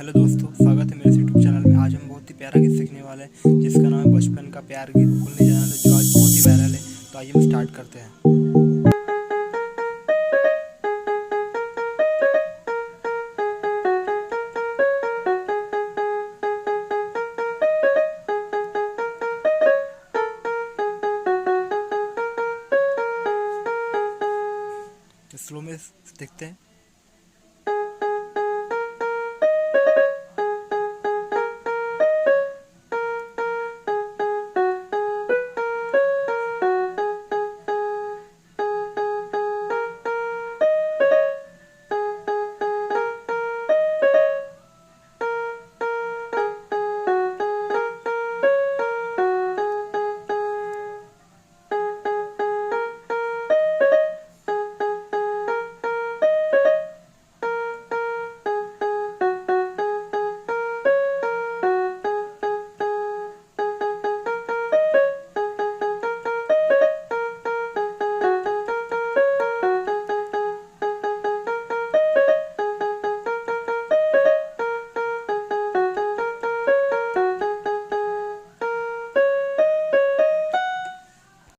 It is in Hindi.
हेलो दोस्तों, स्वागत है मेरे यूट्यूब चैनल में। आज हम बहुत ही प्यारा गीत सीखने वाले हैं जिसका नाम है बचपन का प्यार गीत भूल नहीं जाना, जो आज बहुत ही वायरल है। तो आइए हम स्टार्ट करते हैं। तो स्लो में देखते हैं।